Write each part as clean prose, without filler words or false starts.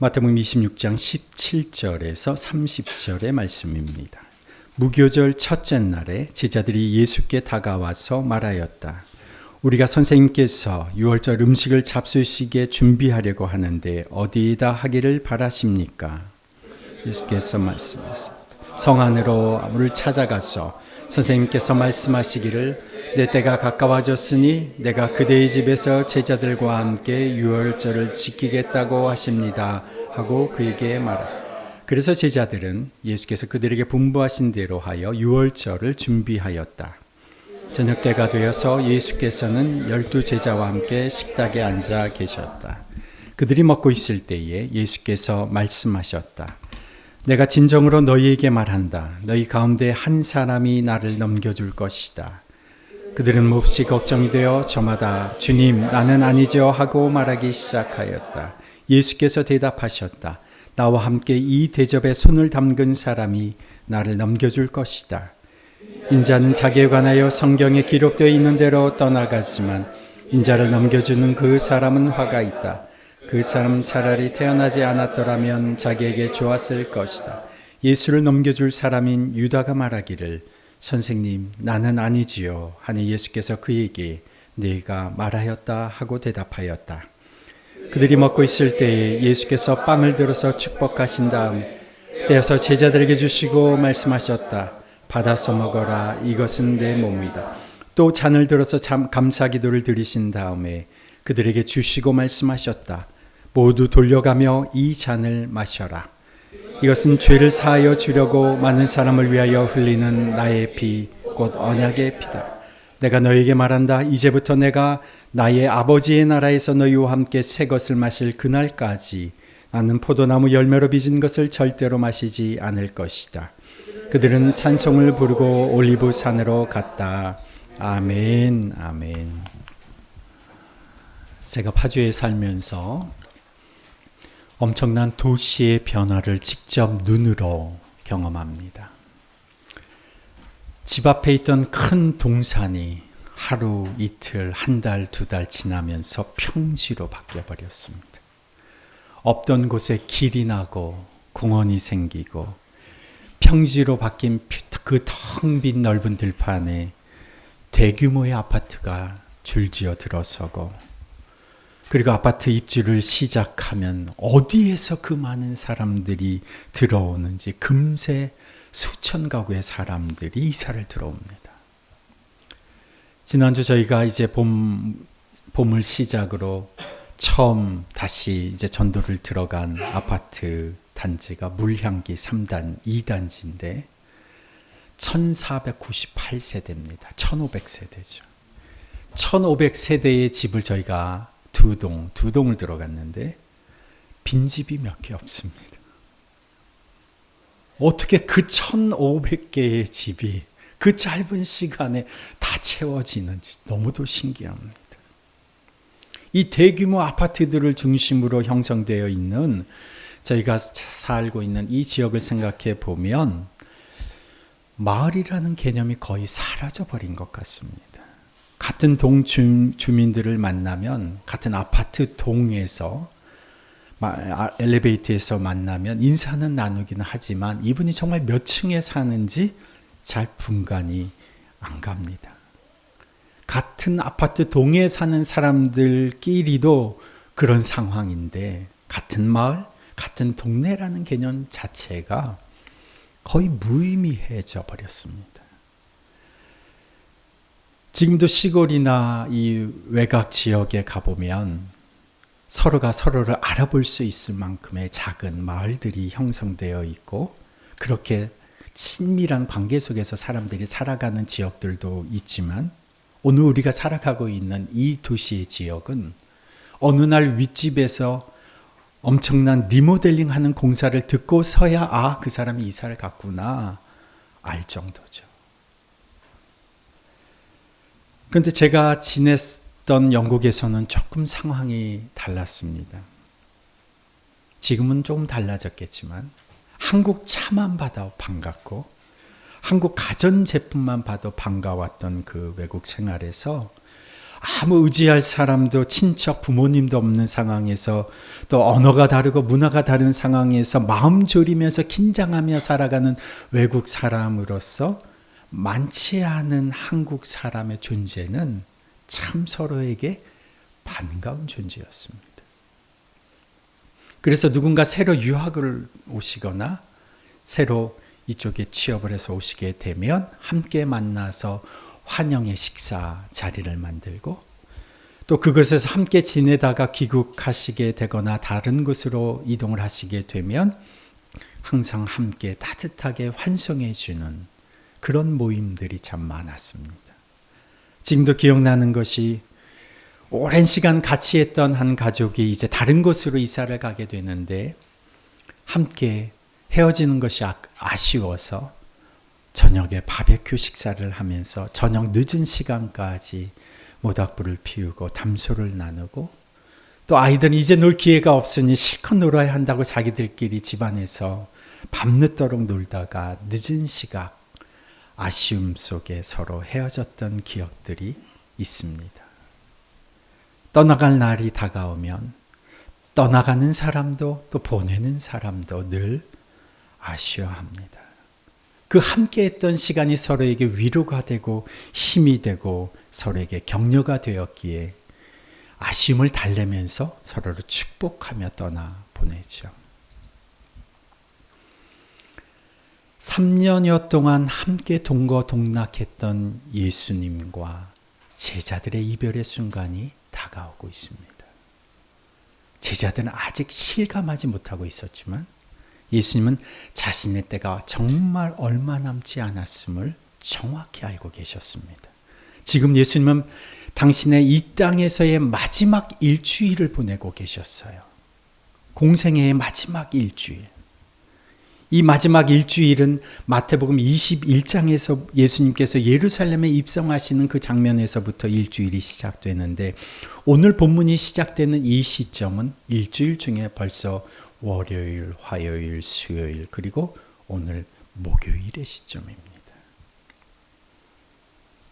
마태복음 26장 17절에서 30절의 말씀입니다. 무교절 첫째 날에 제자들이 예수께 다가와서 말하였다. 우리가 선생님께서 유월절 음식을 잡수시게 준비하려고 하는데 어디에다 하기를 바라십니까? 예수께서 말씀하셨다. 성 안으로 물을 찾아가서 선생님께서 말씀하시기를 내 때가 가까워졌으니 내가 그대의 집에서 제자들과 함께 유월절을 지키겠다고 하십니다 하고 그에게 말하라. 그래서 제자들은 예수께서 그들에게 분부하신 대로 하여 유월절을 준비하였다. 저녁 때가 되어서 예수께서는 12 제자와 함께 식탁에 앉아 계셨다. 그들이 먹고 있을 때에 예수께서 말씀하셨다. 내가 진정으로 너희에게 말한다. 너희 가운데 한 사람이 나를 넘겨줄 것이다. 그들은 몹시 걱정이 되어 저마다 주님 나는 아니죠 하고 말하기 시작하였다. 예수께서 대답하셨다. 나와 함께 이 대접에 손을 담근 사람이 나를 넘겨줄 것이다. 인자는 자기에 관하여 성경에 기록되어 있는 대로 떠나갔지만 인자를 넘겨주는 그 사람은 화가 있다. 그 사람은 차라리 태어나지 않았더라면 자기에게 좋았을 것이다. 예수를 넘겨줄 사람인 유다가 말하기를 선생님 나는 아니지요 하니 예수께서 그에게 네가 말하였다 하고 대답하였다. 그들이 먹고 있을 때에 예수께서 빵을 들어서 축복하신 다음 떼어서 제자들에게 주시고 말씀하셨다. 받아서 먹어라. 이것은 내 몸이다. 또 잔을 들어서 감사기도를 드리신 다음에 그들에게 주시고 말씀하셨다. 모두 돌려가며 이 잔을 마셔라. 이것은 죄를 사하여 주려고 많은 사람을 위하여 흘리는 나의 피, 곧 언약의 피다. 내가 너에게 말한다. 이제부터 내가 나의 아버지의 나라에서 너희와 함께 새 것을 마실 그날까지 나는 포도나무 열매로 빚은 것을 절대로 마시지 않을 것이다. 그들은 찬송을 부르고 올리브 산으로 갔다. 아멘, 아멘. 제가 파주에 살면서 엄청난 도시의 변화를 직접 눈으로 경험합니다. 집 앞에 있던 큰 동산이 하루, 이틀, 한 달, 두 달 지나면서 평지로 바뀌어버렸습니다. 없던 곳에 길이 나고 공원이 생기고 평지로 바뀐 그 텅 빈 넓은 들판에 대규모의 아파트가 줄지어 들어서고 그리고 아파트 입주를 시작하면 어디에서 그 많은 사람들이 들어오는지 금세 수천 가구의 사람들이 이사를 들어옵니다. 지난주 저희가 이제 봄을 시작으로 처음 다시 이제 전도를 들어간 아파트 단지가 물향기 3단, 2단지인데 1498세대입니다. 1500세대죠. 1500세대의 집을 저희가 두 동을 들어갔는데 빈집이 몇 개 없습니다. 어떻게 그 1500개의 집이 그 짧은 시간에 다 채워지는지 너무도 신기합니다. 이 대규모 아파트들을 중심으로 형성되어 있는 저희가 살고 있는 이 지역을 생각해 보면 마을이라는 개념이 거의 사라져버린 것 같습니다. 같은 동 주민들을 만나면 같은 아파트 동에서 엘리베이터에서 만나면 인사는 나누기는 하지만 이분이 정말 몇 층에 사는지 잘 분간이 안 갑니다. 같은 아파트 동에 사는 사람들끼리도 그런 상황인데 같은 마을, 같은 동네라는 개념 자체가 거의 무의미해져 버렸습니다. 지금도 시골이나 이 외곽 지역에 가보면 서로가 서로를 알아볼 수 있을 만큼의 작은 마을들이 형성되어 있고 그렇게 친밀한 관계 속에서 사람들이 살아가는 지역들도 있지만 오늘 우리가 살아가고 있는 이 도시의 지역은 어느 날 윗집에서 엄청난 리모델링 하는 공사를 듣고서야 그 사람이 이사를 갔구나 알 정도죠. 그런데 제가 지냈던 영국에서는 조금 상황이 달랐습니다. 지금은 조금 달라졌겠지만 한국 차만 봐도 반갑고 한국 가전제품만 봐도 반가웠던 그 외국 생활에서 아무 의지할 사람도 친척 부모님도 없는 상황에서 또 언어가 다르고 문화가 다른 상황에서 마음 졸이면서 긴장하며 살아가는 외국 사람으로서 많지 않은 한국 사람의 존재는 참 서로에게 반가운 존재였습니다. 그래서 누군가 새로 유학을 오시거나 새로 이쪽에 취업을 해서 오시게 되면 함께 만나서 환영의 식사 자리를 만들고 또 그곳에서 함께 지내다가 귀국하시게 되거나 다른 곳으로 이동을 하시게 되면 항상 함께 따뜻하게 환송해 주는 그런 모임들이 참 많았습니다. 지금도 기억나는 것이 오랜 시간 같이 했던 한 가족이 이제 다른 곳으로 이사를 가게 되는데 함께 헤어지는 것이 아쉬워서 저녁에 바베큐 식사를 하면서 저녁 늦은 시간까지 모닥불을 피우고 담소를 나누고 또 아이들은 이제 놀 기회가 없으니 실컷 놀아야 한다고 자기들끼리 집안에서 밤늦도록 놀다가 늦은 시각 아쉬움 속에 서로 헤어졌던 기억들이 있습니다. 떠나갈 날이 다가오면 떠나가는 사람도 또 보내는 사람도 늘 아쉬워합니다. 그 함께했던 시간이 서로에게 위로가 되고 힘이 되고 서로에게 격려가 되었기에 아쉬움을 달래면서 서로를 축복하며 떠나보내죠. 3년여 동안 함께 동거동락했던 예수님과 제자들의 이별의 순간이 다가오고 있습니다. 제자들은 아직 실감하지 못하고 있었지만 예수님은 자신의 때가 정말 얼마 남지 않았음을 정확히 알고 계셨습니다. 지금 예수님은 당신의 이 땅에서의 마지막 일주일을 보내고 계셨어요. 공생애의 마지막 일주일. 이 마지막 일주일은 마태복음 21장에서 예수님께서 예루살렘에 입성하시는 그 장면에서부터 일주일이 시작되는데 오늘 본문이 시작되는 이 시점은 일주일 중에 벌써 월요일, 화요일, 수요일 그리고 오늘 목요일의 시점입니다.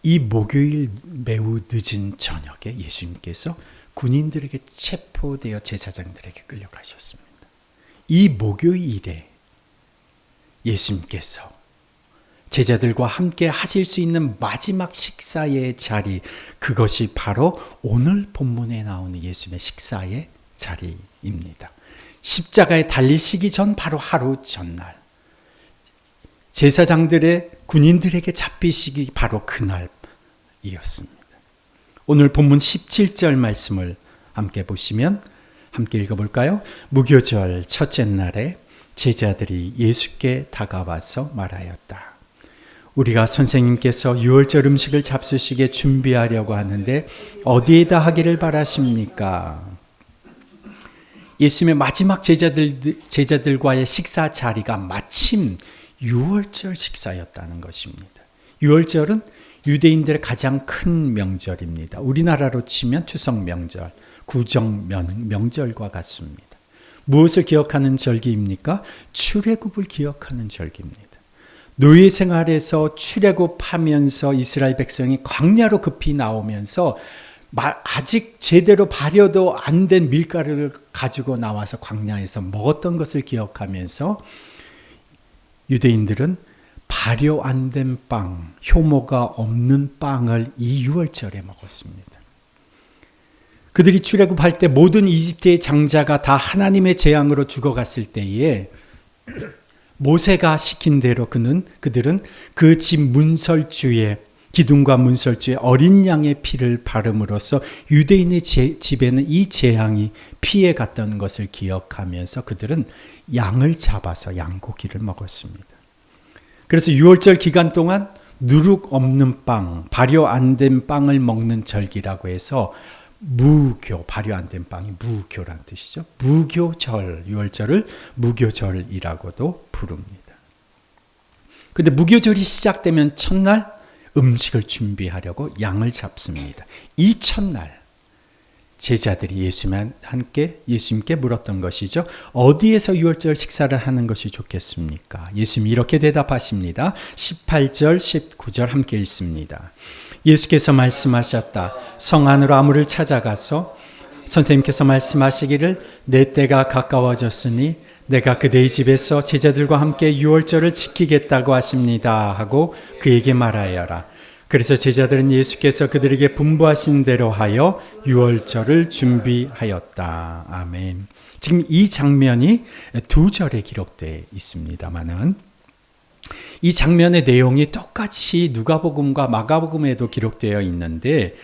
이 목요일 매우 늦은 저녁에 예수님께서 군인들에게 체포되어 제사장들에게 끌려가셨습니다. 이 목요일에 예수님께서 제자들과 함께 하실 수 있는 마지막 식사의 자리, 그것이 바로 오늘 본문에 나오는 예수님의 식사의 자리입니다. 십자가에 달리시기 전 바로 하루 전날 제사장들의 군인들에게 잡히시기 바로 그날이었습니다. 오늘 본문 17절 말씀을 함께 보시면 함께 읽어볼까요? 무교절 첫째 날에 제자들이 예수께 다가와서 말하였다. 우리가 선생님께서 유월절 음식을 잡수시게 준비하려고 하는데 어디에다 하기를 바라십니까? 예수님의 마지막 제자들과의 식사 자리가 마침 유월절 식사였다는 것입니다. 유월절은 유대인들의 가장 큰 명절입니다. 우리나라로 치면 추석 명절, 구정 명절과 같습니다. 무엇을 기억하는 절기입니까? 출애굽을 기억하는 절기입니다. 노예 생활에서 출애굽하면서 이스라엘 백성이 광야로 급히 나오면서 아직 제대로 발효도 안 된 밀가루를 가지고 나와서 광야에서 먹었던 것을 기억하면서 유대인들은 발효 안 된 빵, 효모가 없는 빵을 이 유월절에 먹었습니다. 그들이 출애굽할 때 모든 이집트의 장자가 다 하나님의 재앙으로 죽어갔을 때에 모세가 시킨 대로 그들은 그 집 문설주에 기둥과 문설주에 어린 양의 피를 바름으로써 유대인의 집에는 이 재앙이 피해 갔던 것을 기억하면서 그들은 양을 잡아서 양고기를 먹었습니다. 그래서 유월절 기간 동안 누룩 없는 빵, 발효 안 된 빵을 먹는 절기라고 해서 무교, 발효 안 된 빵이 무교란 뜻이죠. 무교절, 유월절을 무교절이라고도 부릅니다. 근데 무교절이 시작되면 첫날 음식을 준비하려고 양을 잡습니다. 이 첫날 제자들이 예수님께 물었던 것이죠. 어디에서 유월절 식사를 하는 것이 좋겠습니까? 예수님이 이렇게 대답하십니다. 18절, 19절 함께 읽습니다. 예수께서 말씀하셨다. 성 안으로 아무를 찾아가서 선생님께서 말씀하시기를 내 때가 가까워졌으니 내가 그대의 집에서 제자들과 함께 유월절을 지키겠다고 하십니다 하고 그에게 말하여라. 그래서 제자들은 예수께서 그들에게 분부하신 대로 하여 유월절을 준비하였다. 아멘. 지금 이 장면이 두 절에 기록되어 있습니다만은 이 장면의 내용이 똑같이 누가복음과 마가복음에도 기록되어 있는데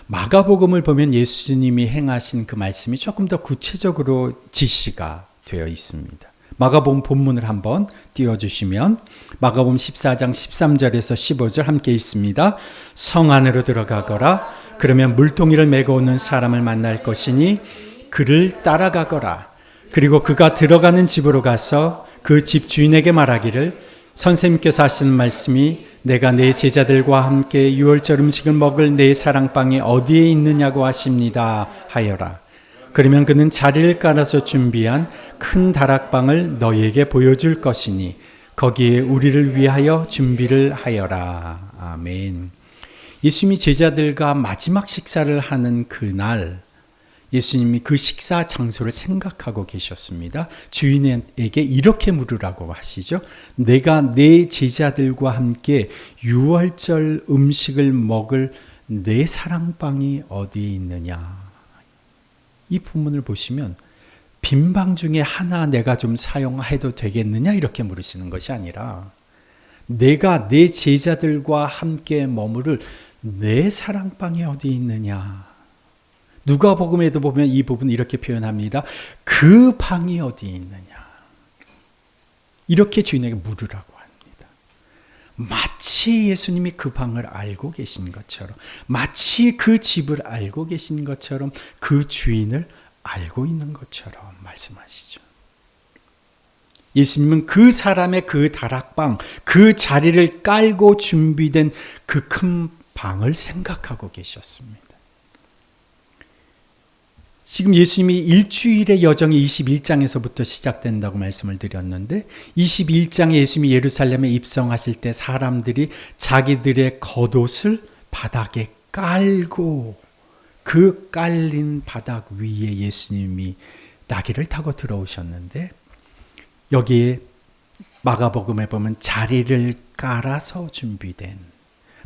마가복음을 보면 예수님이 행하신 그 말씀이 조금 더 구체적으로 지시가 되어 있습니다. 마가복음 본문을 한번 띄워주시면 마가복음 14장 13절에서 15절 함께 읽습니다. 성 안으로 들어가거라. 그러면 물동이를 메고 오는 사람을 만날 것이니 그를 따라가거라. 그리고 그가 들어가는 집으로 가서 그 집 주인에게 말하기를 선생님께서 하시는 말씀이 내가 내 제자들과 함께 유월절 음식을 먹을 내 사랑방이 어디에 있느냐고 하십니다 하여라. 그러면 그는 자리를 깔아서 준비한 큰 다락방을 너희에게 보여줄 것이니 거기에 우리를 위하여 준비를 하여라. 아멘. 예수님이 제자들과 마지막 식사를 하는 그날 예수님이 그 식사 장소를 생각하고 계셨습니다. 주인에게 이렇게 물으라고 하시죠. 내가 내 제자들과 함께 유월절 음식을 먹을 내 사랑방이 어디에 있느냐. 이 본문을 보시면 빈방 중에 하나 내가 좀 사용해도 되겠느냐 이렇게 물으시는 것이 아니라 내가 내 제자들과 함께 머무를 내 사랑방이 어디 있느냐. 누가복음에도 보면 이 부분 이렇게 표현합니다. 그 방이 어디 있느냐. 이렇게 주인에게 물으라고 합니다. 마치 예수님이 그 방을 알고 계신 것처럼, 마치 그 집을 알고 계신 것처럼, 그 주인을 알고 있는 것처럼 말씀하시죠. 예수님은 그 사람의 그 다락방, 그 자리를 깔고 준비된 그 큰 방을 생각하고 계셨습니다. 지금 예수님이 일주일의 여정이 21장에서부터 시작된다고 말씀을 드렸는데 21장에 예수님이 예루살렘에 입성하실 때 사람들이 자기들의 겉옷을 바닥에 깔고 그 깔린 바닥 위에 예수님이 나귀를 타고 들어오셨는데 여기에 마가복음에 보면 자리를 깔아서 준비된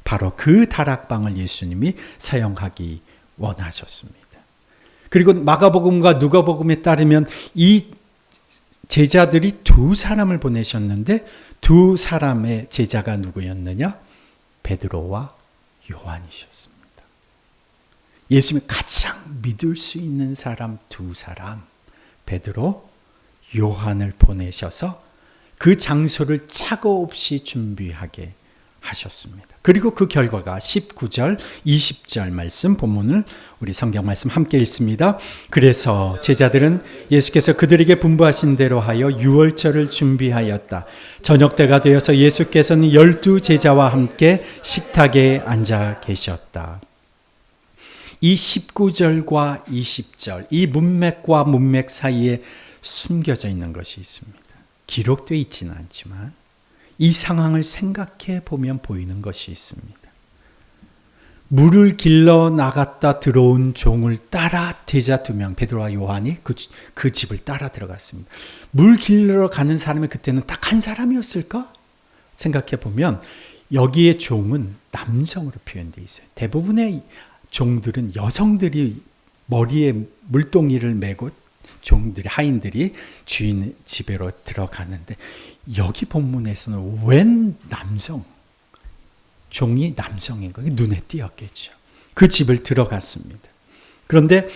바로 그 다락방을 예수님이 사용하기 원하셨습니다. 그리고 마가복음과 누가복음에 따르면 이 제자들이 두 사람을 보내셨는데 두 사람의 제자가 누구였느냐? 베드로와 요한이셨습니다. 예수님이 가장 믿을 수 있는 사람 두 사람, 베드로, 요한을 보내셔서 그 장소를 착오 없이 준비하게 하셨습니다. 그리고 그 결과가 19절, 20절 말씀 본문을 우리 성경 말씀 함께 읽습니다. 그래서 제자들은 예수께서 그들에게 분부하신 대로 하여 유월절을 준비하였다. 저녁 때가 되어서 예수께서는 12 제자와 함께 식탁에 앉아 계셨다. 이 19절과 20절, 이 문맥과 문맥 사이에 숨겨져 있는 것이 있습니다. 기록되어 있지는 않지만 이 상황을 생각해 보면 보이는 것이 있습니다. 물을 길러 나갔다 들어온 종을 따라 제자 2명, 베드로와 요한이 그 집을 따라 들어갔습니다. 물 길러 가는 사람이 그때는 딱 한 사람이었을까? 생각해 보면 여기에 종은 남성으로 표현되어 있어요. 대부분의 종들은 여성들이 머리에 물동이를 메고 종들이, 하인들이 주인 집으로 들어가는데 여기 본문에서는 웬 남성, 종이 남성인 거 눈에 띄었겠죠. 그 집을 들어갔습니다. 그런데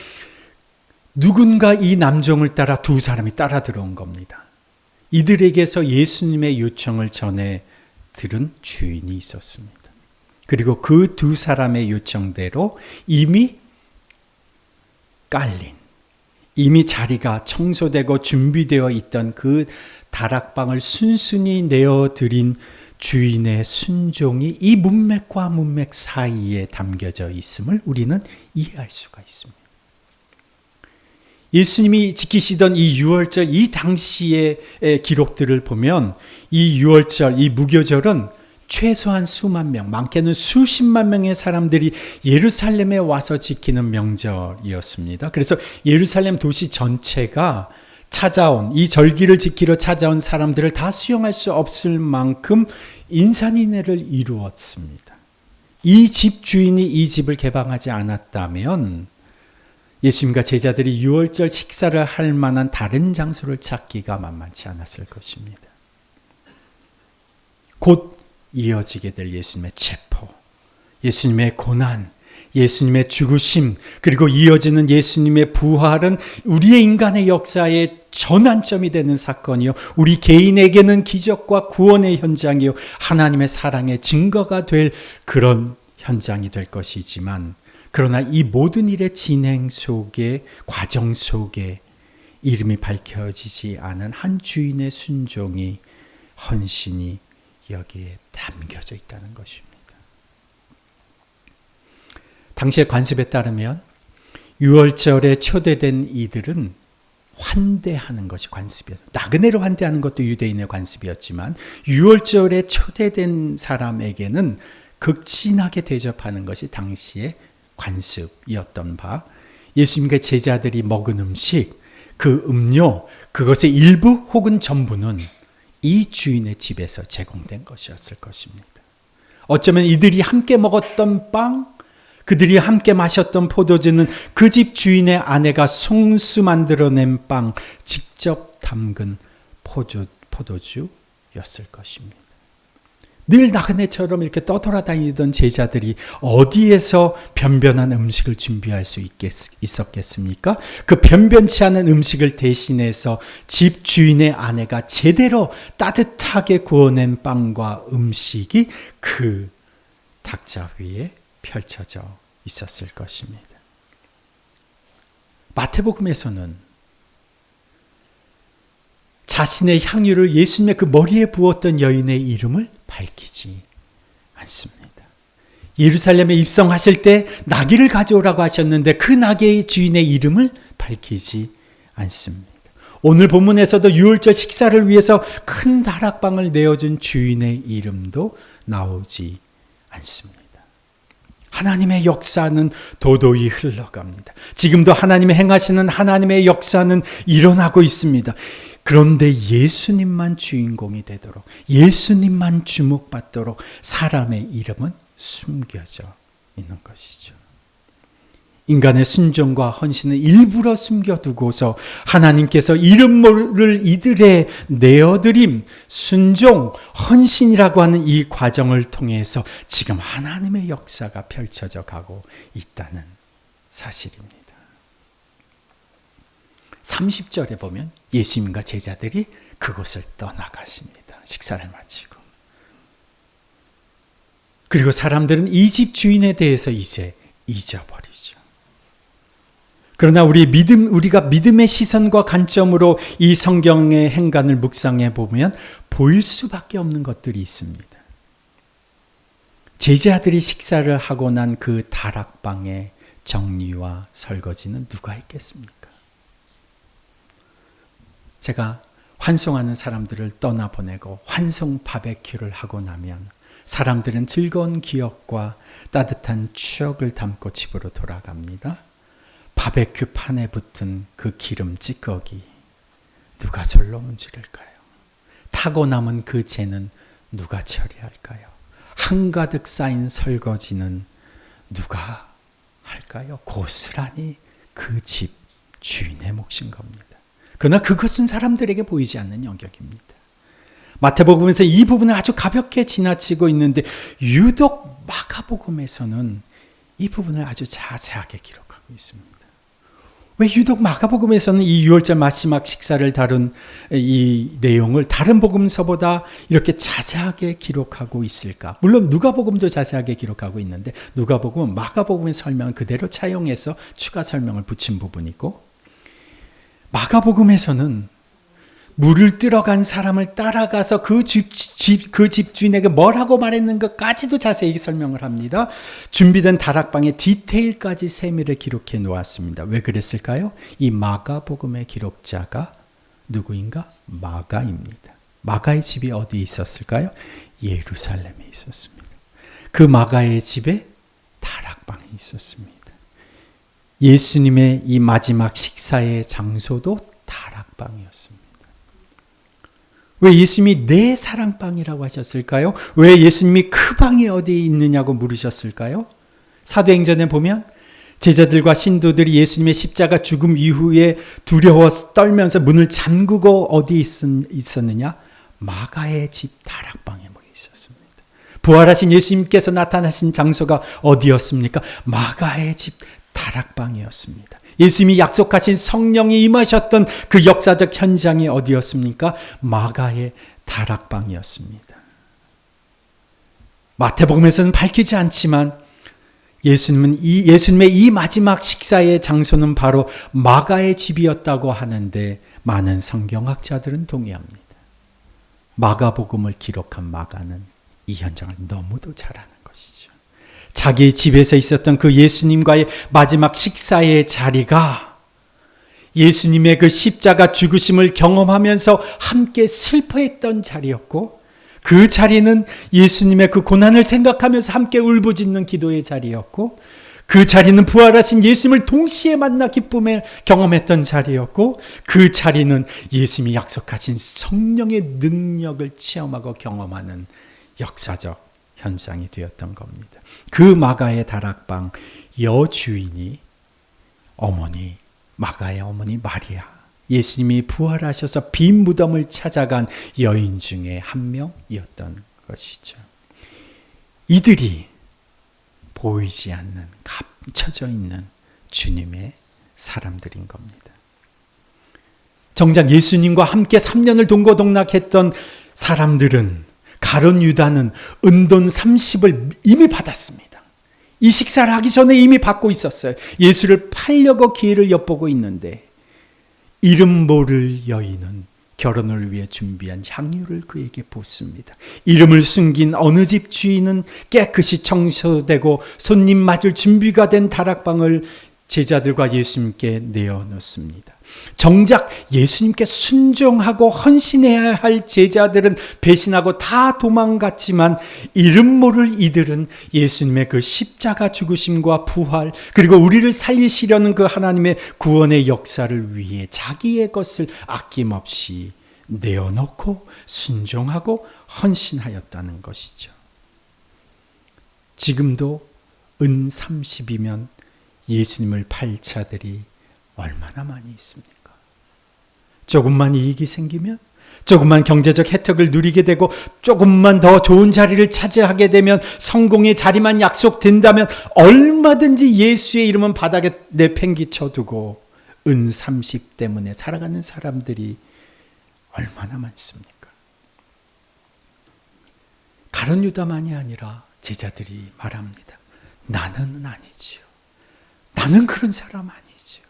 누군가 이 남종을 따라 두 사람이 따라 들어온 겁니다. 이들에게서 예수님의 요청을 전해 들은 주인이 있었습니다. 그리고 그 두 사람의 요청대로 이미 깔린, 이미 자리가 청소되고 준비되어 있던 그 다락방을 순순히 내어드린 주인의 순종이 이 문맥과 문맥 사이에 담겨져 있음을 우리는 이해할 수가 있습니다. 예수님이 지키시던 이 유월절, 이 당시의 기록들을 보면 이 유월절, 이 무교절은 최소한 수만 명, 많게는 수십만 명의 사람들이 예루살렘에 와서 지키는 명절이었습니다. 그래서 예루살렘 도시 전체가 찾아온, 이 절기를 지키러 찾아온 사람들을 다 수용할 수 없을 만큼 인산인해를 이루었습니다. 이 집 주인이 이 집을 개방하지 않았다면 예수님과 제자들이 유월절 식사를 할 만한 다른 장소를 찾기가 만만치 않았을 것입니다. 곧 이어지게 될 예수님의 체포, 예수님의 고난, 예수님의 죽으심, 그리고 이어지는 예수님의 부활은 우리의 인간의 역사의 전환점이 되는 사건이요, 우리 개인에게는 기적과 구원의 현장이요, 하나님의 사랑의 증거가 될 그런 현장이 될 것이지만, 그러나 이 모든 일의 진행 속에, 과정 속에 이름이 밝혀지지 않은 한 주인의 순종이, 헌신이 여기에 담겨져 있다는 것입니다. 당시의 관습에 따르면 유월절에 초대된 이들은 환대하는 것이 관습이었어요. 나그네를 환대하는 것도 유대인의 관습이었지만 유월절에 초대된 사람에게는 극진하게 대접하는 것이 당시의 관습이었던 바, 예수님과 제자들이 먹은 음식, 그 음료, 그것의 일부 혹은 전부는 이 주인의 집에서 제공된 것이었을 것입니다. 어쩌면 이들이 함께 먹었던 빵, 그들이 함께 마셨던 포도주는 그 집 주인의 아내가 송수 만들어낸 빵, 직접 담근 포도주였을 것입니다. 늘 나그네처럼 이렇게 떠돌아다니던 제자들이 어디에서 변변한 음식을 준비할 수 있었겠습니까? 그 변변치 않은 음식을 대신해서 집 주인의 아내가 제대로 따뜻하게 구워낸 빵과 음식이 그 탁자 위에 펼쳐져 있었을 것입니다. 마태복음에서는 자신의 향유를 예수님의 그 머리에 부었던 여인의 이름을 밝히지 않습니다. 예루살렘에 입성하실 때 나귀를 가져오라고 하셨는데 그 나귀의 주인의 이름을 밝히지 않습니다. 오늘 본문에서도 유월절 식사를 위해서 큰 다락방을 내어준 주인의 이름도 나오지 않습니다. 하나님의 역사는 도도히 흘러갑니다. 지금도 하나님의 행하시는 하나님의 역사는 일어나고 있습니다. 그런데 예수님만 주인공이 되도록, 예수님만 주목받도록 사람의 이름은 숨겨져 있는 것이죠. 인간의 순종과 헌신을 일부러 숨겨두고서 하나님께서 이름 모를 이들의 내어드림, 순종, 헌신이라고 하는 이 과정을 통해서 지금 하나님의 역사가 펼쳐져 가고 있다는 사실입니다. 30절에 보면 예수님과 제자들이 그곳을 떠나가십니다. 식사를 마치고. 그리고 사람들은 이 집 주인에 대해서 이제 잊어버리죠. 그러나 우리가 믿음의 시선과 관점으로 이 성경의 행간을 묵상해 보면 보일 수밖에 없는 것들이 있습니다. 제자들이 식사를 하고 난 그 다락방의 정리와 설거지는 누가 했겠습니까? 제가 환송하는 사람들을 떠나보내고 환송 바베큐를 하고 나면 사람들은 즐거운 기억과 따뜻한 추억을 담고 집으로 돌아갑니다. 바베큐 판에 붙은 그 기름 찌꺼기 누가 솔로 문지를까요? 타고 남은 그 재는 누가 처리할까요? 한가득 쌓인 설거지는 누가 할까요? 고스란히 그 집 주인의 몫인 겁니다. 그러나 그것은 사람들에게 보이지 않는 영역입니다. 마태복음에서 이 부분을 아주 가볍게 지나치고 있는데 유독 마가복음에서는 이 부분을 아주 자세하게 기록하고 있습니다. 왜 유독 마가복음에서는 이 유월절 마지막 식사를 다룬 이 내용을 다른 복음서보다 이렇게 자세하게 기록하고 있을까? 물론 누가복음도 자세하게 기록하고 있는데 누가복음은 마가복음의 설명을 그대로 차용해서 추가 설명을 붙인 부분이고, 마가복음에서는 물을 뜨러간 사람을 따라가서 그 집주인에게 뭐라고 말했는가까지도 자세히 설명을 합니다. 준비된 다락방의 디테일까지 세밀히 기록해 놓았습니다. 왜 그랬을까요? 이 마가복음의 기록자가 누구인가? 마가입니다. 마가의 집이 어디에 있었을까요? 예루살렘에 있었습니다. 그 마가의 집에 다락방이 있었습니다. 예수님의 이 마지막 식사의 장소도 다락방이었습니다. 왜 예수님이 내 사랑방이라고 하셨을까요? 왜 예수님이 그 방이 어디에 있느냐고 물으셨을까요? 사도행전에 보면 제자들과 신도들이 예수님의 십자가 죽음 이후에 두려워 떨면서 문을 잠그고 어디에 있었느냐? 마가의 집 다락방에 모여 있었습니다. 부활하신 예수님께서 나타나신 장소가 어디였습니까? 마가의 집 다락방이었습니다. 예수님이 약속하신 성령이 임하셨던 그 역사적 현장이 어디였습니까? 마가의 다락방이었습니다. 마태복음에서는 밝히지 않지만 예수님의 이 마지막 식사의 장소는 바로 마가의 집이었다고 하는데 많은 성경학자들은 동의합니다. 마가복음을 기록한 마가는 이 현장을 너무도 잘 아는 것이죠. 자기 집에서 있었던 그 예수님과의 마지막 식사의 자리가 예수님의 그 십자가 죽으심을 경험하면서 함께 슬퍼했던 자리였고, 그 자리는 예수님의 그 고난을 생각하면서 함께 울부짖는 기도의 자리였고, 그 자리는 부활하신 예수님을 동시에 만나 기쁨을 경험했던 자리였고, 그 자리는 예수님이 약속하신 성령의 능력을 체험하고 경험하는 역사적 현장이 되었던 겁니다. 그 마가의 다락방 여주인이 마가의 어머니 마리아, 예수님이 부활하셔서 빈 무덤을 찾아간 여인 중에 한 명이었던 것이죠. 이들이 보이지 않는, 감춰져 있는 주님의 사람들인 겁니다. 정작 예수님과 함께 3년을 동고동락했던 사람들은, 가룟 유다는 은돈 30을 이미 받았습니다. 이 식사를 하기 전에 이미 받고 있었어요. 예수를 팔려고 기회를 엿보고 있는데, 이름 모를 여인은 결혼을 위해 준비한 향유를 그에게 붓습니다. 이름을 숨긴 어느 집 주인은 깨끗이 청소되고 손님 맞을 준비가 된 다락방을 제자들과 예수님께 내어놓습니다. 정작 예수님께 순종하고 헌신해야 할 제자들은 배신하고 다 도망갔지만, 이름 모를 이들은 예수님의 그 십자가 죽으심과 부활, 그리고 우리를 살리시려는 그 하나님의 구원의 역사를 위해 자기의 것을 아낌없이 내어놓고 순종하고 헌신하였다는 것이죠. 지금도 은 30이면 예수님을 팔 자들이 얼마나 많이 있습니까? 조금만 이익이 생기면, 조금만 경제적 혜택을 누리게 되고, 조금만 더 좋은 자리를 차지하게 되면, 성공의 자리만 약속된다면 얼마든지 예수의 이름은 바닥에 내팽개쳐두고 은 30 때문에 살아가는 사람들이 얼마나 많습니까? 가룟 유다만이 아니라 제자들이 말합니다. 나는 아니지요. 나는 그런 사람 아니지요.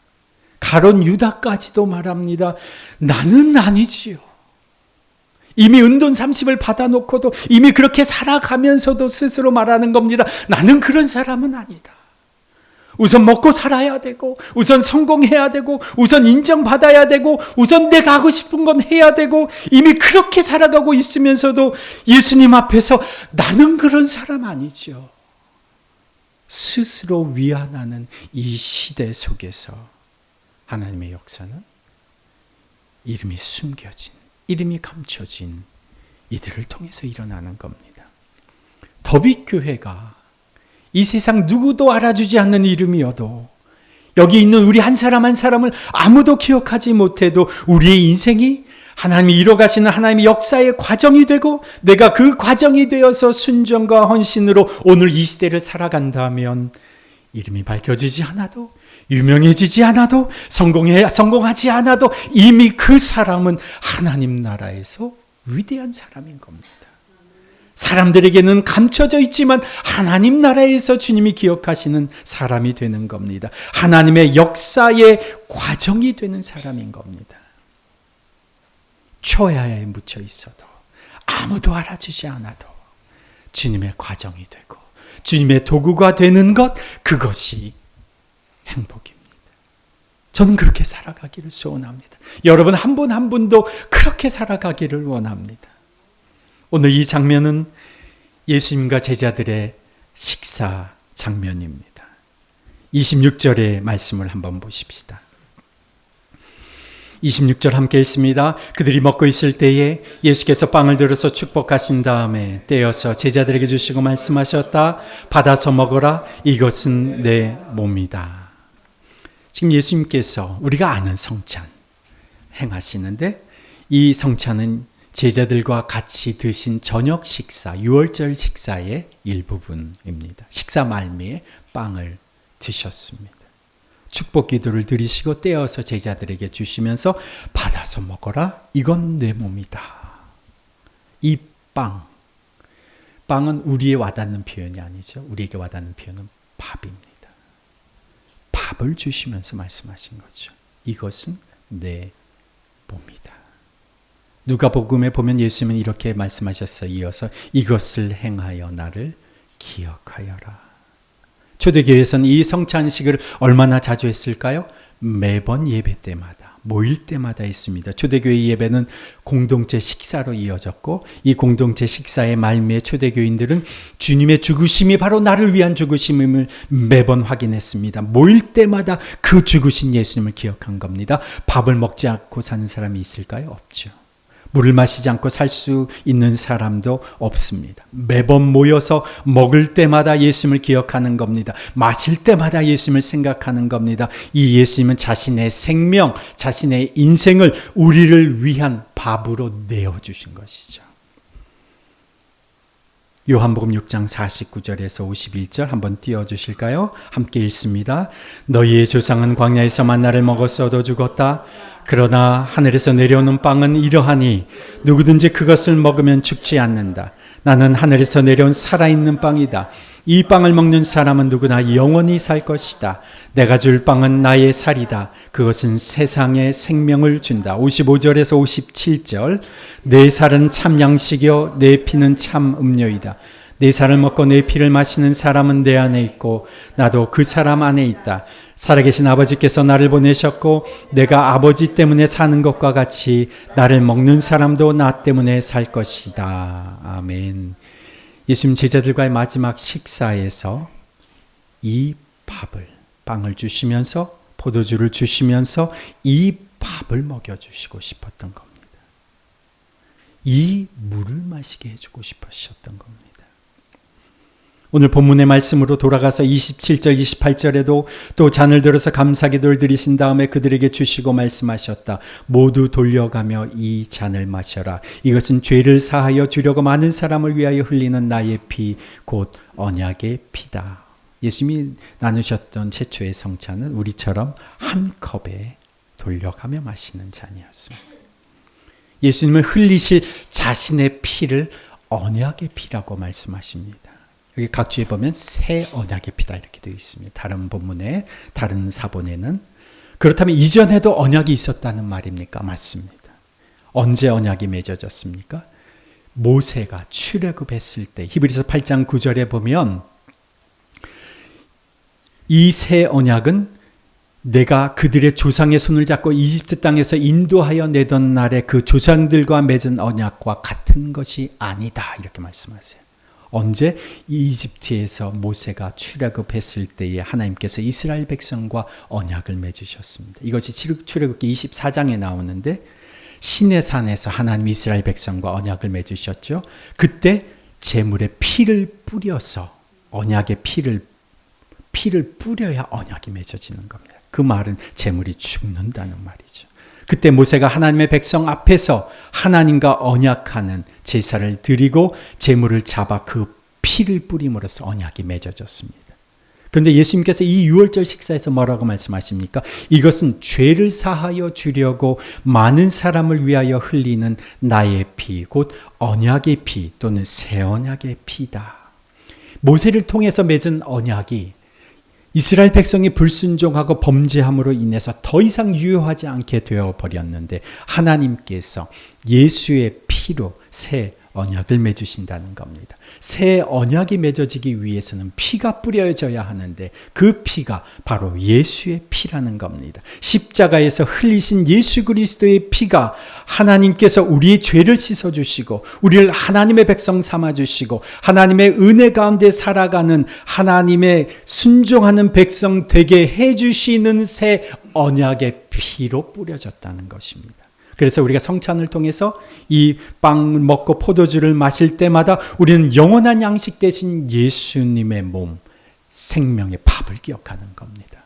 가룟 유다까지도 말합니다. 나는 아니지요. 이미 은돈 30을 받아놓고도, 이미 그렇게 살아가면서도 스스로 말하는 겁니다. 나는 그런 사람은 아니다. 우선 먹고 살아야 되고, 우선 성공해야 되고, 우선 인정받아야 되고, 우선 내가 하고 싶은 건 해야 되고, 이미 그렇게 살아가고 있으면서도 예수님 앞에서 나는 그런 사람 아니죠. 스스로 위안하는 이 시대 속에서 하나님의 역사는 이름이 숨겨진, 이름이 감춰진 이들을 통해서 일어나는 겁니다. 더빅교회가 이 세상 누구도 알아주지 않는 이름이어도, 여기 있는 우리 한 사람 한 사람을 아무도 기억하지 못해도 우리의 인생이 하나님이 이뤄가시는 하나님의 역사의 과정이 되고, 내가 그 과정이 되어서 순종과 헌신으로 오늘 이 시대를 살아간다면, 이름이 밝혀지지 않아도, 유명해지지 않아도, 성공하지 않아도 이미 그 사람은 하나님 나라에서 위대한 사람인 겁니다. 사람들에게는 감춰져 있지만 하나님 나라에서 주님이 기억하시는 사람이 되는 겁니다. 하나님의 역사의 과정이 되는 사람인 겁니다. 초야에 묻혀 있어도, 아무도 알아주지 않아도 주님의 과정이 되고 주님의 도구가 되는 것, 그것이 행복입니다. 저는 그렇게 살아가기를 소원합니다. 여러분 한 분 한 분도 그렇게 살아가기를 원합니다. 오늘 이 장면은 예수님과 제자들의 식사 장면입니다. 26절의 말씀을 한번 보십시다. 26절 함께 읽습니다. 그들이 먹고 있을 때에 예수께서 빵을 들어서 축복하신 다음에 떼어서 제자들에게 주시고 말씀하셨다. 받아서 먹어라. 이것은 내 몸이다. 지금 예수님께서 우리가 아는 성찬 행하시는데 이 성찬은 제자들과 같이 드신 저녁 식사, 유월절 식사의 일부분입니다. 식사 말미에 빵을 드셨습니다. 축복 기도를 드리시고 떼어서 제자들에게 주시면서 받아서 먹어라. 이건 내 몸이다. 이 빵은 우리에 와닿는 표현이 아니죠. 우리에게 와닿는 표현은 밥입니다. 밥을 주시면서 말씀하신 거죠. 이것은 내 몸이다. 누가복음에 보면 예수님은 이렇게 말씀하셨어요. 이어서 이것을 행하여 나를 기억하여라. 초대교회에서는 이 성찬식을 얼마나 자주 했을까요? 매번 예배 때마다, 모일 때마다 했습니다. 초대교회 예배는 공동체 식사로 이어졌고 이 공동체 식사의 말미에 초대교인들은 주님의 죽으심이 바로 나를 위한 죽으심임을 매번 확인했습니다. 모일 때마다 그 죽으신 예수님을 기억한 겁니다. 밥을 먹지 않고 사는 사람이 있을까요? 없죠. 물을 마시지 않고 살 수 있는 사람도 없습니다. 매번 모여서 먹을 때마다 예수님을 기억하는 겁니다. 마실 때마다 예수님을 생각하는 겁니다. 이 예수님은 자신의 생명, 자신의 인생을 우리를 위한 밥으로 내어주신 것이죠. 요한복음 6장 49절에서 51절 한번 띄워주실까요? 함께 읽습니다. 너희의 조상은 광야에서 만나를 먹어서 얻어 죽었다. 그러나 하늘에서 내려오는 빵은 이러하니 누구든지 그것을 먹으면 죽지 않는다. 나는 하늘에서 내려온 살아있는 빵이다. 이 빵을 먹는 사람은 누구나 영원히 살 것이다. 내가 줄 빵은 나의 살이다. 그것은 세상에 생명을 준다. 55절에서 57절 내 살은 참 양식이요 내 피는 참 음료이다. 내 살을 먹고 내 피를 마시는 사람은 내 안에 있고 나도 그 사람 안에 있다. 살아계신 아버지께서 나를 보내셨고 내가 아버지 때문에 사는 것과 같이 나를 먹는 사람도 나 때문에 살 것이다. 아멘. 예수님 제자들과의 마지막 식사에서 이 빵을 주시면서 포도주를 주시면서 이 밥을 먹여주시고 싶었던 겁니다. 이 물을 마시게 해주고 싶으셨던 겁니다. 오늘 본문의 말씀으로 돌아가서 27절, 28절에도 또 잔을 들어서 감사기도를 드리신 다음에 그들에게 주시고 말씀하셨다. 모두 돌려가며 이 잔을 마셔라. 이것은 죄를 사하여 주려고 많은 사람을 위하여 흘리는 나의 피, 곧 언약의 피다. 예수님이 나누셨던 최초의 성찬은 우리처럼 한 컵에 돌려가며 마시는 잔이었습니다. 예수님은 흘리실 자신의 피를 언약의 피라고 말씀하십니다. 여기 각주에 보면 새 언약의 피다 이렇게 되어 있습니다. 다른 본문에, 다른 사본에는. 그렇다면 이전에도 언약이 있었다는 말입니까? 맞습니다. 언제 언약이 맺어졌습니까? 모세가 출애굽했을 때 히브리서 8장 9절에 보면 이 새 언약은 내가 그들의 조상의 손을 잡고 이집트 땅에서 인도하여 내던 날에 그 조상들과 맺은 언약과 같은 것이 아니다 이렇게 말씀하세요. 언제? 이집트에서 모세가 출애굽했을 때에 하나님께서 이스라엘 백성과 언약을 맺으셨습니다. 이것이 출애굽기 24장에 나오는데 시내산에서 하나님 이스라엘 백성과 언약을 맺으셨죠. 그때 제물에 피를 뿌려서 언약의 피를 뿌려야 언약이 맺어지는 겁니다. 그 말은 제물이 죽는다는 말이죠. 그때 모세가 하나님의 백성 앞에서 하나님과 언약하는 제사를 드리고 제물을 잡아 그 피를 뿌림으로써 언약이 맺어졌습니다. 그런데 예수님께서 이 유월절 식사에서 뭐라고 말씀하십니까? 이것은 죄를 사하여 주려고 많은 사람을 위하여 흘리는 나의 피, 곧 언약의 피 또는 새 언약의 피다. 모세를 통해서 맺은 언약이 이스라엘 백성이 불순종하고 범죄함으로 인해서 더 이상 유효하지 않게 되어버렸는데 하나님께서 예수의 피로 새 언약을 맺으신다는 겁니다. 새 언약이 맺어지기 위해서는 피가 뿌려져야 하는데 그 피가 바로 예수의 피라는 겁니다. 십자가에서 흘리신 예수 그리스도의 피가 하나님께서 우리의 죄를 씻어주시고 우리를 하나님의 백성 삼아주시고 하나님의 은혜 가운데 살아가는 하나님의 순종하는 백성 되게 해주시는 새 언약의 피로 뿌려졌다는 것입니다. 그래서 우리가 성찬을 통해서 이 빵을 먹고 포도주를 마실 때마다 우리는 영원한 양식 대신 예수님의 몸, 생명의 밥을 기억하는 겁니다.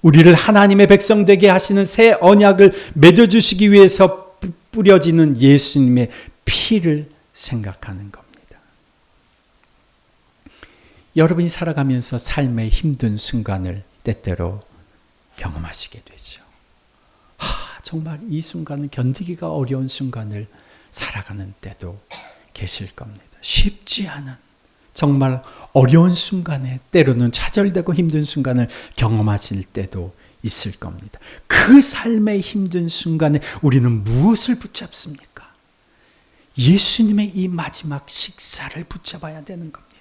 우리를 하나님의 백성 되게 하시는 새 언약을 맺어주시기 위해서 뿌려지는 예수님의 피를 생각하는 겁니다. 여러분이 살아가면서 삶의 힘든 순간을 때때로 경험하시게 되죠. 정말 이 순간은 견디기가 어려운 순간을 살아가는 때도 계실 겁니다. 쉽지 않은 정말 어려운 순간에 때로는 좌절되고 힘든 순간을 경험하실 때도 있을 겁니다. 그 삶의 힘든 순간에 우리는 무엇을 붙잡습니까? 예수님의 이 마지막 식사를 붙잡아야 되는 겁니다.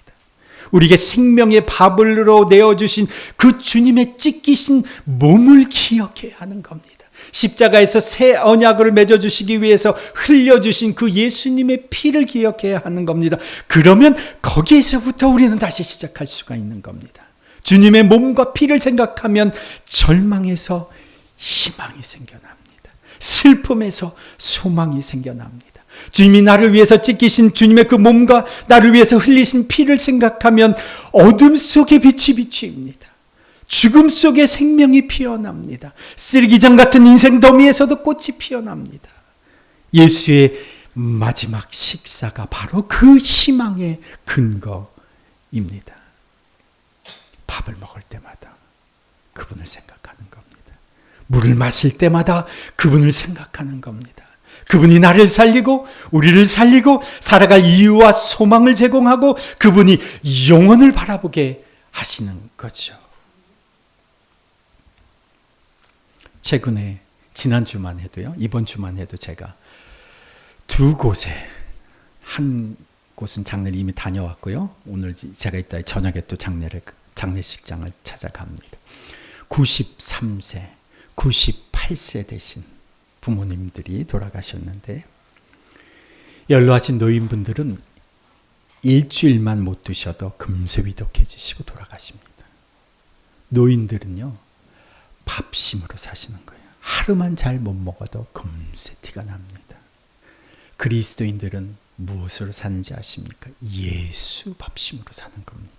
우리에게 생명의 밥으로 내어주신 그 주님의 찢기신 몸을 기억해야 하는 겁니다. 십자가에서 새 언약을 맺어주시기 위해서 흘려주신 그 예수님의 피를 기억해야 하는 겁니다. 그러면 거기에서부터 우리는 다시 시작할 수가 있는 겁니다. 주님의 몸과 피를 생각하면 절망에서 희망이 생겨납니다. 슬픔에서 소망이 생겨납니다. 주님이 나를 위해서 찢기신 주님의 그 몸과 나를 위해서 흘리신 피를 생각하면 어둠 속에 빛이 비칩니다. 죽음 속에 생명이 피어납니다. 쓰레기장 같은 인생 더미에서도 꽃이 피어납니다. 예수의 마지막 식사가 바로 그 희망의 근거입니다. 밥을 먹을 때마다 그분을 생각하는 겁니다. 물을 마실 때마다 그분을 생각하는 겁니다. 그분이 나를 살리고 우리를 살리고 살아갈 이유와 소망을 제공하고 그분이 영원을 바라보게 하시는 거죠. 최근에 지난 주만 해도요, 이번 주만 해도 제가 두 곳에, 한 곳은 장례를 이미 다녀왔고요. 오늘 제가 이따 저녁에 또 장례식장을 찾아갑니다. 93세, 98세 되신 부모님들이 돌아가셨는데 연로하신 노인분들은 일주일만 못 드셔도 금세 위독해지시고 돌아가십니다. 노인들은요, 밥심으로 사시는 거예요. 하루만 잘 못 먹어도 금세 티가 납니다. 그리스도인들은 무엇으로 사는지 아십니까? 예수 밥심으로 사는 겁니다.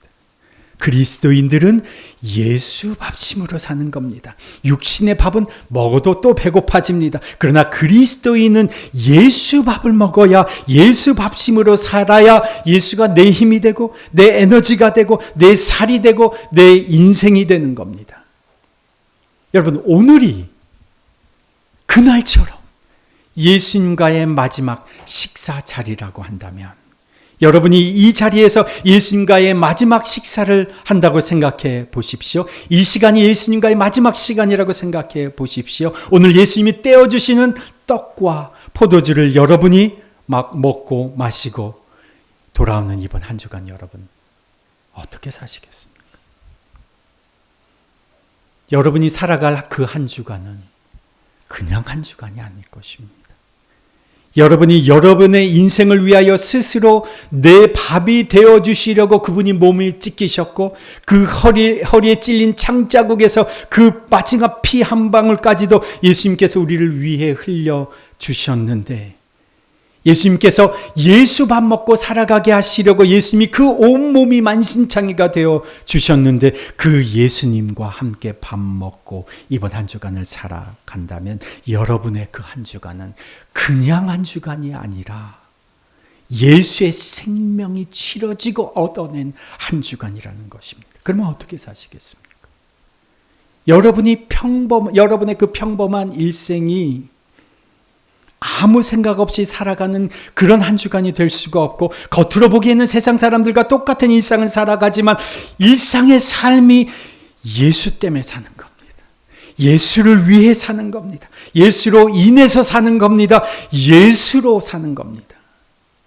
그리스도인들은 예수 밥심으로 사는 겁니다. 육신의 밥은 먹어도 또 배고파집니다. 그러나 그리스도인은 예수 밥을 먹어야 예수 밥심으로 살아야 예수가 내 힘이 되고 내 에너지가 되고 내 살이 되고 내 인생이 되는 겁니다. 여러분, 오늘이 그날처럼 예수님과의 마지막 식사 자리라고 한다면 여러분이 이 자리에서 예수님과의 마지막 식사를 한다고 생각해 보십시오. 이 시간이 예수님과의 마지막 시간이라고 생각해 보십시오. 오늘 예수님이 떼어주시는 떡과 포도주를 여러분이 막 먹고 마시고 돌아오는 이번 한 주간 여러분 어떻게 사시겠습니까? 여러분이 살아갈 그 한 주간은 그냥 한 주간이 아닐 것입니다. 여러분이 여러분의 인생을 위하여 스스로 내 밥이 되어주시려고 그분이 몸을 찢기셨고 그 허리에 찔린 창자국에서 그 마지막 피 한 방울까지도 예수님께서 우리를 위해 흘려주셨는데 예수님께서 예수 밥 먹고 살아가게 하시려고 예수님이 그 온몸이 만신창이가 되어 주셨는데 그 예수님과 함께 밥 먹고 이번 한 주간을 살아간다면 여러분의 그 한 주간은 그냥 한 주간이 아니라 예수의 생명이 치러지고 얻어낸 한 주간이라는 것입니다. 그러면 어떻게 사시겠습니까? 여러분의 그 평범한 일생이 아무 생각 없이 살아가는 그런 한 주간이 될 수가 없고 겉으로 보기에는 세상 사람들과 똑같은 일상을 살아가지만 일상의 삶이 예수 때문에 사는 겁니다. 예수를 위해 사는 겁니다. 예수로 인해서 사는 겁니다. 예수로 사는 겁니다.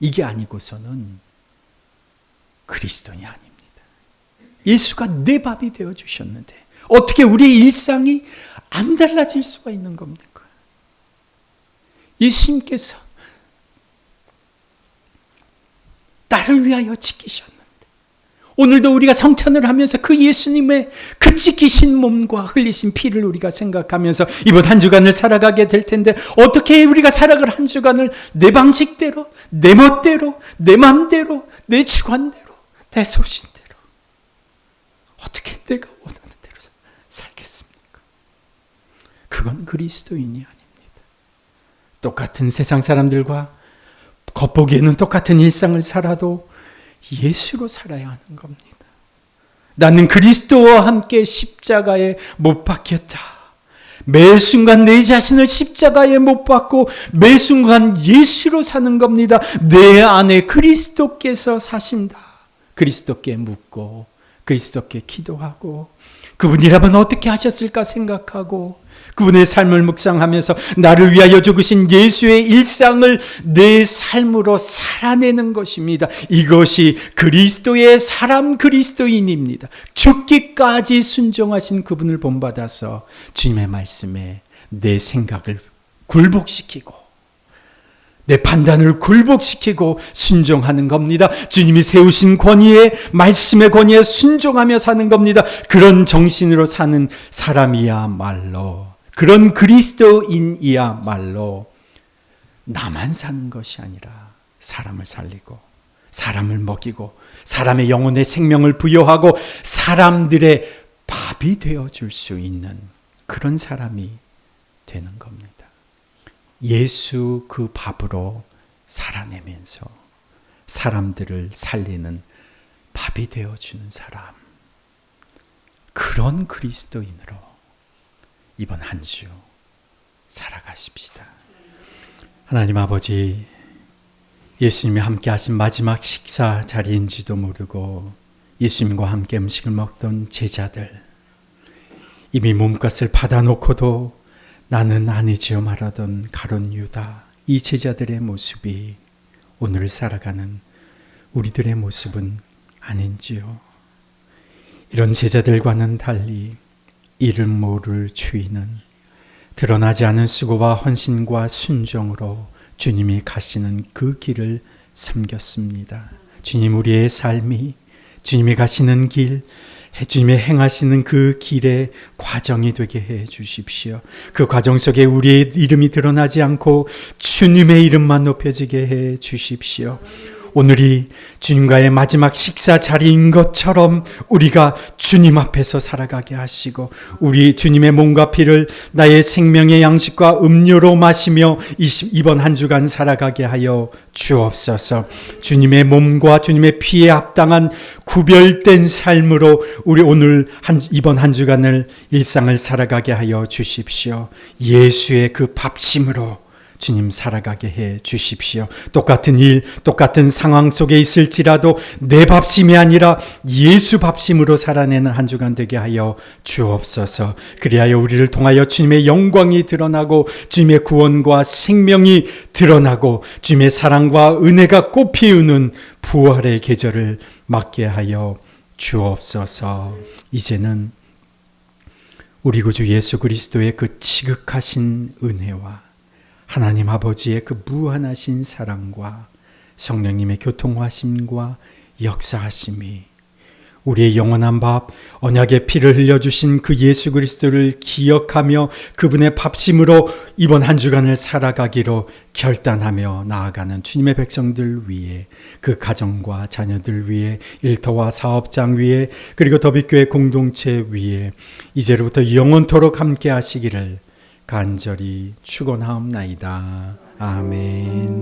이게 아니고서는 그리스도인이 아닙니다. 예수가 내 밥이 되어주셨는데 어떻게 우리의 일상이 안 달라질 수가 있는 겁니까? 예수님께서 나를 위하여 지키셨는데 오늘도 우리가 성찬을 하면서 그 예수님의 그 지키신 몸과 흘리신 피를 우리가 생각하면서 이번 한 주간을 살아가게 될 텐데 어떻게 우리가 살아갈 한 주간을 내 방식대로, 내 멋대로, 내 마음대로, 내 주관대로, 내 소신대로 어떻게 내가 원하는 대로 살겠습니까? 그건 그리스도인이 아닙니다. 똑같은 세상 사람들과 겉보기에는 똑같은 일상을 살아도 예수로 살아야 하는 겁니다. 나는 그리스도와 함께 십자가에 못 박혔다. 매 순간 내 자신을 십자가에 못 박고 매 순간 예수로 사는 겁니다. 내 안에 그리스도께서 사신다. 그리스도께 묻고 그리스도께 기도하고 그분이라면 어떻게 하셨을까 생각하고 그분의 삶을 묵상하면서 나를 위하여 죽으신 예수의 일상을 내 삶으로 살아내는 것입니다. 이것이 그리스도의 사람 그리스도인입니다. 죽기까지 순종하신 그분을 본받아서 주님의 말씀에 내 생각을 굴복시키고 내 판단을 굴복시키고 순종하는 겁니다. 주님이 세우신 권위에 말씀의 권위에 순종하며 사는 겁니다. 그런 정신으로 사는 사람이야말로 그런 그리스도인이야말로 나만 사는 것이 아니라 사람을 살리고 사람을 먹이고 사람의 영혼의 생명을 부여하고 사람들의 밥이 되어줄 수 있는 그런 사람이 되는 겁니다. 예수 그 밥으로 살아내면서 사람들을 살리는 밥이 되어주는 사람, 그런 그리스도인으로 이번 한 주 살아가십시다. 하나님 아버지, 예수님이 함께 하신 마지막 식사 자리인지도 모르고 예수님과 함께 음식을 먹던 제자들, 이미 몸값을 받아놓고도 나는 아니지요 말하던 가룟 유다, 이 제자들의 모습이 오늘 살아가는 우리들의 모습은 아닌지요. 이런 제자들과는 달리 이름 모를 주인은 드러나지 않은 수고와 헌신과 순종으로 주님이 가시는 그 길을 섬겼습니다. 주님, 우리의 삶이 주님이 가시는 길, 주님의 행하시는 그 길의 과정이 되게 해 주십시오. 그 과정 속에 우리의 이름이 드러나지 않고 주님의 이름만 높여지게 해 주십시오. 오늘이 주님과의 마지막 식사 자리인 것처럼 우리가 주님 앞에서 살아가게 하시고 우리 주님의 몸과 피를 나의 생명의 양식과 음료로 마시며 이번 한 주간 살아가게 하여 주옵소서. 주님의 몸과 주님의 피에 합당한 구별된 삶으로 우리 오늘 이번 한 주간을 일상을 살아가게 하여 주십시오. 예수의 그 밥심으로 주님 살아가게 해 주십시오. 똑같은 일, 똑같은 상황 속에 있을지라도 내 밥심이 아니라 예수 밥심으로 살아내는 한 주간 되게 하여 주옵소서. 그리하여 우리를 통하여 주님의 영광이 드러나고 주님의 구원과 생명이 드러나고 주님의 사랑과 은혜가 꽃피우는 부활의 계절을 맞게 하여 주옵소서. 이제는 우리 구주 예수 그리스도의 그 지극하신 은혜와 하나님 아버지의 그 무한하신 사랑과 성령님의 교통하심과 역사하심이 우리의 영원한 밥, 언약의 피를 흘려주신 그 예수 그리스도를 기억하며 그분의 밥심으로 이번 한 주간을 살아가기로 결단하며 나아가는 주님의 백성들 위해, 그 가정과 자녀들 위해, 일터와 사업장 위해, 그리고 더빛교회 공동체 위해 이제로부터 영원토록 함께 하시기를 간절히 축원하옵나이다. 아멘.